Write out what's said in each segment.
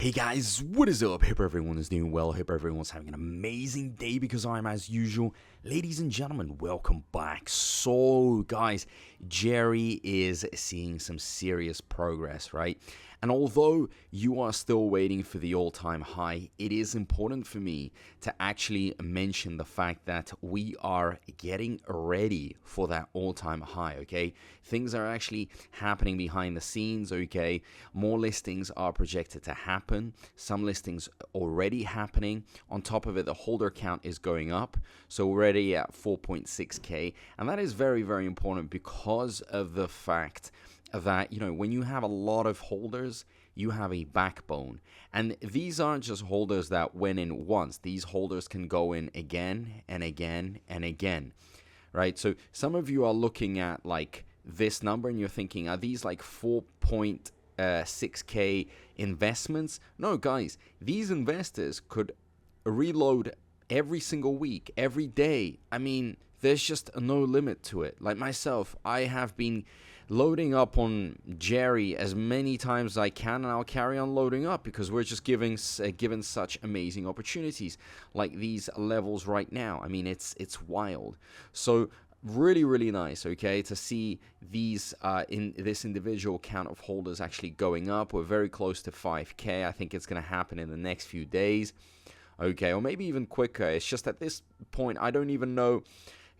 Hey guys, what is up? Hope everyone is doing well. Hope everyone's having an amazing day because I'm, as usual, ladies and gentlemen, welcome back. So guys, Jyai is seeing some serious progress, right? And although you are still waiting for the all-time high, it is important for me to actually mention the fact that we are getting ready for that all-time high, okay? Things are actually happening behind the scenes, okay? More listings are projected to happen. Some listings already happening. On top of it, the holder count is going up. So we're already at 4.6K. And that is very, very important because of the fact that, when you have a lot of holders, you have a backbone. And these aren't just holders that went in once. These holders can go in again and again and again, right? So some of you are looking at like this number and you're thinking, are these like 4.6K investments? No, guys, these investors could reload every single week, every day. I mean, there's just no limit to it. Like myself, I have been loading up on Jyai as many times as I can, and I'll carry on loading up because we're just given such amazing opportunities like these levels right now. I mean, it's wild. So really, really nice, okay, to see these in this individual count of holders actually going up. We're very close to 5K. I think it's going to happen in the next few days, okay, or maybe even quicker. It's just at this point, I don't even know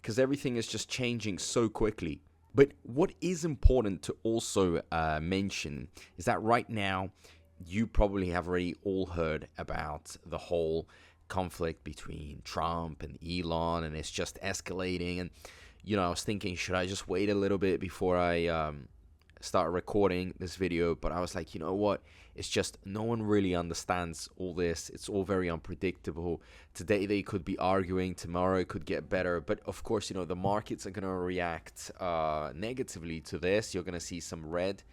because everything is just changing so quickly. But what is important to also mention is that right now, you probably have already all heard about the whole conflict between Trump and Elon, and it's just escalating. And, I was thinking, should I just wait a little bit before I start recording this video? But I was like, you know what? It's just no one really understands all this. It's all very unpredictable. Today they could be arguing, tomorrow it could get better. But of course, the markets are going to react negatively to this. You're going to see some red.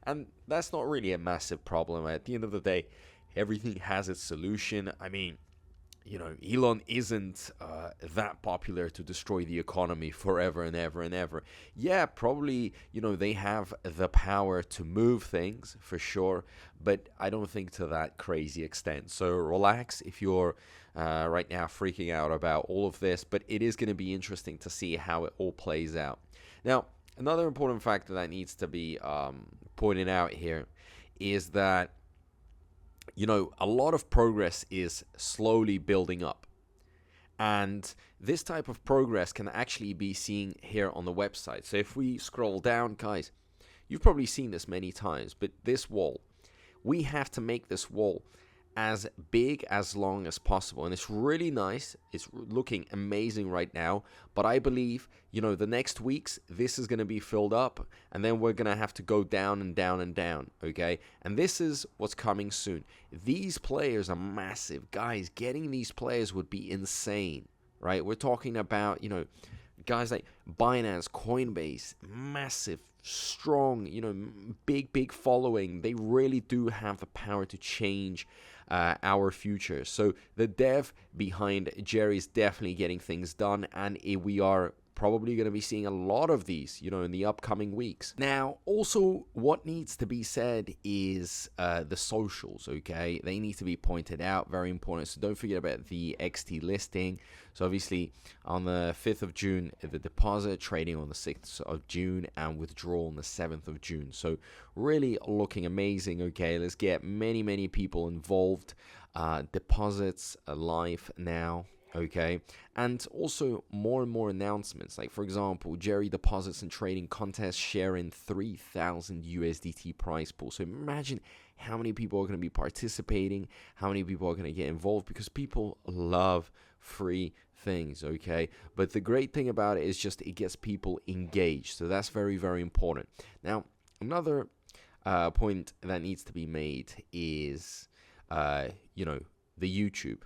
And that's not really a massive problem. At the end of the day, everything has its solution. I mean, Elon isn't that popular to destroy the economy forever and ever and ever. Yeah, probably, they have the power to move things for sure, but I don't think to that crazy extent. So relax if you're right now freaking out about all of this, but it is going to be interesting to see how it all plays out. Now, another important factor that needs to be pointed out here is that a lot of progress is slowly building up. And this type of progress can actually be seen here on the website. So if we scroll down, guys, you've probably seen this many times, but this wall, we have to make this wall as big, as long as possible. And it's really nice. It's looking amazing right now. But I believe, the next weeks, this is going to be filled up. And then we're going to have to go down and down and down, okay? And this is what's coming soon. These players are massive. Guys, getting these players would be insane, right? We're talking about, guys like Binance, Coinbase, massive, strong, big following. They really do have the power to change our future. So the dev behind Jyai is definitely getting things done, and we are probably going to be seeing a lot of these, in the upcoming weeks. Now, also, what needs to be said is the socials, okay? They need to be pointed out, very important. So don't forget about the XT listing. So obviously, on the 5th of June, the deposit, trading on the 6th of June, and withdrawal on the 7th of June. So really looking amazing, okay? Let's get many people involved. Deposits live now. Okay, and also more and more announcements, like for example, Jyai deposits and trading contest sharing 3,000 USDT prize pool. So imagine how many people are going to be participating, how many people are going to get involved, because people love free things, okay? But the great thing about it is just it gets people engaged. So that's very, very important. Now, another point that needs to be made is, the YouTube.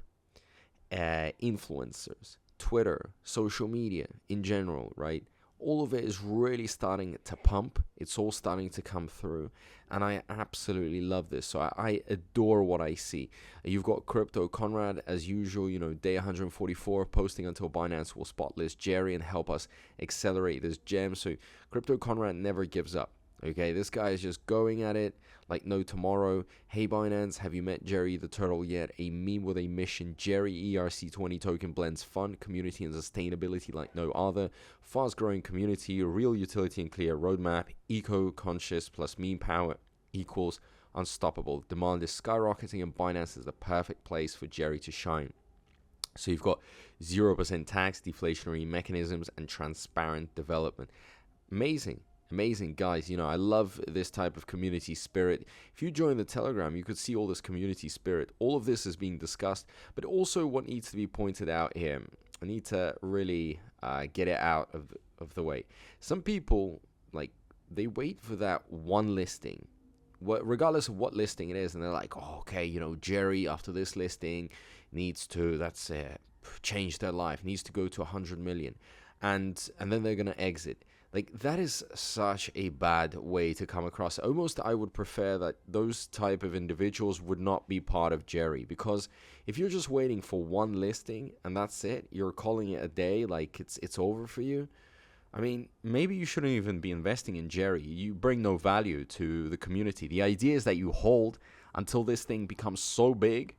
Influencers, Twitter, social media in general, right? All of it is really starting to pump. It's all starting to come through, and I absolutely love this. So I adore what I see. You've got Crypto Conrad as usual, day 144, posting until Binance will spot list Jyai and help us accelerate this gem. So Crypto Conrad never gives up. Okay, this guy is just going at it like no tomorrow. Hey Binance, have you met Jerry the Turtle yet? A meme with a mission. Jerry ERC20 token blends fun, community, and sustainability like no other. Fast growing community, real utility and clear roadmap. Eco-conscious plus meme power equals unstoppable. Demand is skyrocketing and Binance is the perfect place for Jerry to shine. So you've got 0% tax, deflationary mechanisms, and transparent development. Amazing. Amazing, guys. You know, I love this type of community spirit. If you join the Telegram, you could see all this community spirit. All of this is being discussed, but also what needs to be pointed out here. I need to really get it out of the way. Some people, like, they wait for that one listing, regardless of what listing it is, and they're like, oh, okay, you know, Jerry, after this listing, needs to, change their life, needs to go to 100 million. And then they're going to exit. Like, that is such a bad way to come across. Almost, I would prefer that those type of individuals would not be part of Jerry. Because if you're just waiting for one listing and that's it, you're calling it a day, like it's over for you. I mean, maybe you shouldn't even be investing in Jerry. You bring no value to the community. The idea is that you hold until this thing becomes so big,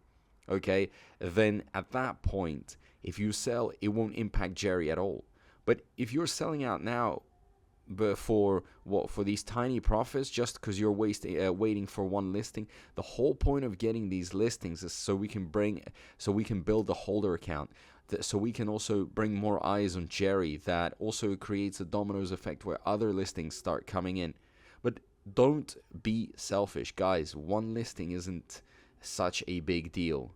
okay? Then at that point, if you sell, it won't impact Jerry at all. But if you're selling out now, for these tiny profits, just because you're waiting for one listing, the whole point of getting these listings is so we can build the holder account, so we can also bring more eyes on Jerry. That also creates a dominoes effect where other listings start coming in. But don't be selfish, guys. One listing isn't such a big deal.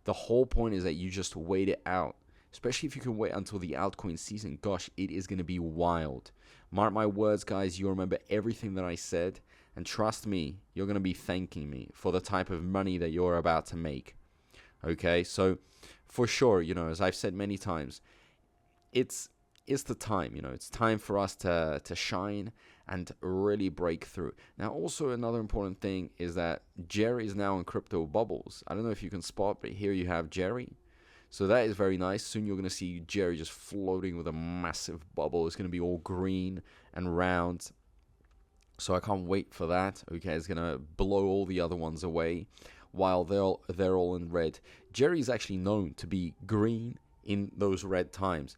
The whole point is that you just wait it out. Especially if you can wait until the altcoin season. Gosh, it is going to be wild. Mark my words, guys. You'll remember everything that I said. And trust me, you're going to be thanking me for the type of money that you're about to make. Okay, so for sure, you know, as I've said many times, it's the time, you know, it's time for us to shine and really break through. Now, also another important thing is that Jerry is now in crypto bubbles. I don't know if you can spot, but here you have Jerry. So that is very nice. Soon you're going to see Jerry just floating with a massive bubble. It's going to be all green and round. So I can't wait for that. Okay, it's going to blow all the other ones away while they're all in red. Jerry is actually known to be green in those red times.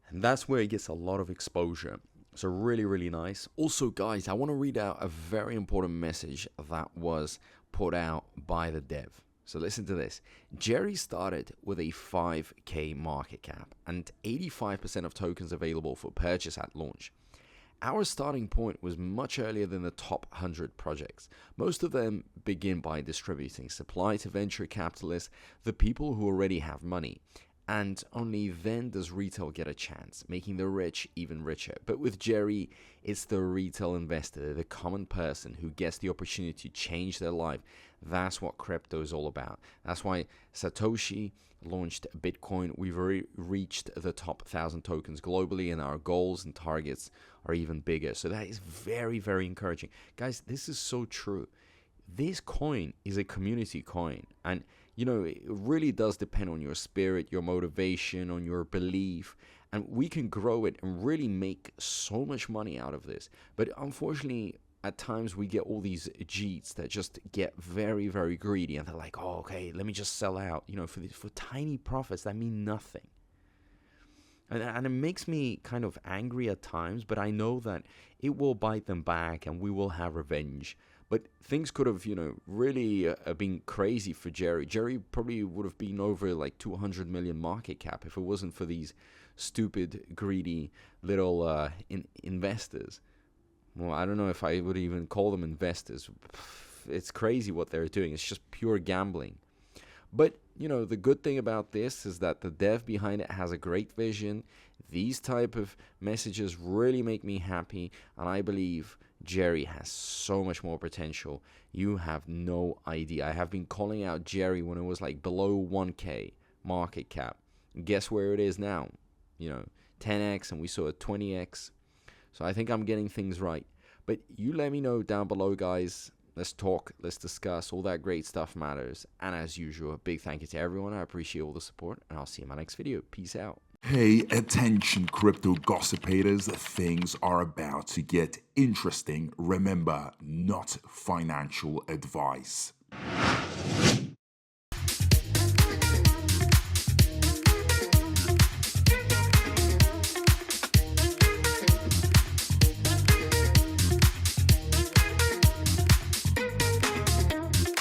And that's where he gets a lot of exposure. So really, really nice. Also, guys, I want to read out a very important message that was put out by the dev. So listen to this. Jerry started with a 5K market cap and 85% of tokens available for purchase at launch. Our starting point was much earlier than the top 100 projects. Most of them begin by distributing supply to venture capitalists, the people who already have money. And only then does retail get a chance, making the rich even richer. But with Jerry, it's the retail investor, the common person who gets the opportunity to change their life. That's what crypto is all about. That's why Satoshi launched Bitcoin. We've already reached the top 1,000 tokens globally, and our goals and targets are even bigger. So that is very, very encouraging. Guys, this is so true. This coin is a community coin, and you know, it really does depend on your spirit, your motivation, on your belief, and we can grow it and really make so much money out of this. But unfortunately, at times we get all these Jeets that just get very, very greedy, and they're like, oh, okay, let me just sell out, you know, for tiny profits that mean nothing. And it makes me kind of angry at times, but I know that it will bite them back and we will have revenge. But things could have, you know, really been crazy for Jerry. Jerry probably would have been over like 200 million market cap if it wasn't for these stupid, greedy little investors. Well, I don't know if I would even call them investors. It's crazy what they're doing. It's just pure gambling. But, you know, the good thing about this is that the dev behind it has a great vision. These type of messages really make me happy, and I believe Jerry has so much more potential. You have no idea. I have been calling out Jerry when it was like below 1K market cap. Guess where it is now? You know, 10x, and we saw a 20x. So I think I'm getting things right. But you let me know down below, guys. Let's talk, let's discuss. All that great stuff matters. And as usual, a big thank you to everyone. I appreciate all the support, and I'll see you in my next video. Peace out. Hey, attention crypto gossipators, things are about to get interesting. Remember, not financial advice.